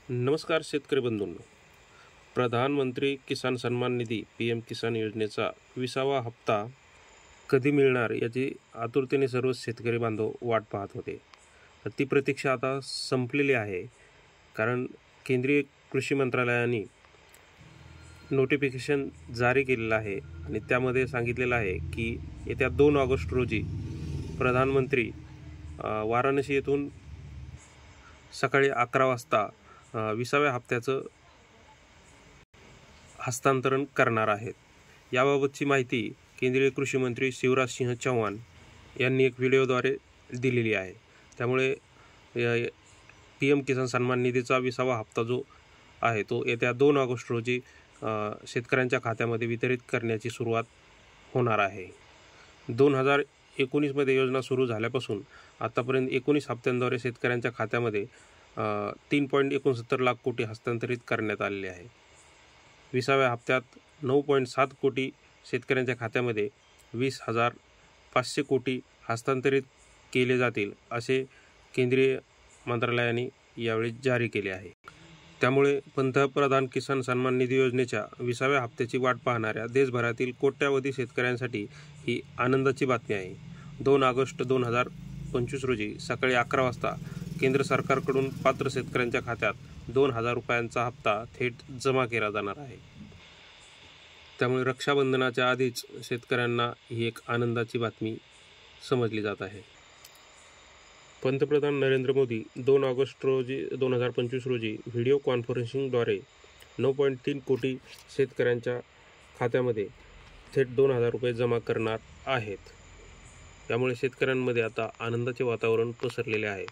नमस्कार शेतकरी बंधूंनो, प्रधानमंत्री किसान सन्मान निधी PM किसान योजनेचा 20वा हप्ता कधी मिळणार याची आतुरतेने सर्व शेतकरी बांधव वाट पाहत होते. ती प्रतीक्षा आता संपलेली आहे, कारण केंद्रीय कृषी मंत्रालयाने नोटिफिकेशन जारी केलेलं आहे आणि त्यामध्ये सांगितलेलं आहे की येत्या 2 ऑगस्ट रोजी प्रधानमंत्री वाराणसी येथून सकाळी 11 वाजता 20व्या हप्त्याचं हस्तांतरण करणार आहेत. याबाबतची माहिती केंद्रीय कृषी मंत्री शिवराज सिंह चौहान यांनी एक व्हिडिओद्वारे दिलेली आहे. त्यामुळे PM किसान सन्मान निधीचा 20वा हप्ता जो आहे तो येत्या 2 ऑगस्ट रोजी शेतकऱ्यांच्या खात्यामध्ये वितरित करण्याची सुरुवात होणार आहे. 2019मध्ये योजना सुरू झाल्यापासून आतापर्यंत 19 हप्त्यांद्वारे शेतकऱ्यांच्या खात्यामध्ये 3.69 लाख कोटी हस्तांतरित करण्यात आलेले आहे. 20व्या हप्त्यात 9.7 कोटी शेतकऱ्यांच्या खात्यामध्ये 20,500 कोटी हस्तांतरित केले जातील असे केंद्रीय मंत्रालयाने यावेळी जारी केले आहे. त्यामुळे पंतप्रधान किसान सन्मान निधी योजनेच्या 20व्या हप्त्याची वाट पाहणाऱ्या देशभरातील कोट्यावधी शेतकऱ्यांसाठी ही आनंदाची बातमी आहे. 2 ऑगस्ट 2025 रोजी सकाळी 11 वाजता केंद्र सरकारकडून पात्र शेतकऱ्यांच्या खात्यात 2,000 रुपयांचा हप्ता थेट जमा केला जाणार आहे. त्यामुळे रक्षाबंधनाच्या आधीच शेतकऱ्यांना ही एक आनंदाची बातमी समजली जात आहे. पंतप्रधान नरेंद्र मोदी 2 ऑगस्ट 2025 रोजी व्हिडिओ कॉन्फरन्सिंगद्वारे 9.3 कोटी शेतकऱ्यांच्या खात्यामध्ये थेट 2,000 रुपये जमा करणार आहेत. त्यामुळे शेतकऱ्यांमध्ये आता आनंदाचे वातावरण पसरलेले आहे.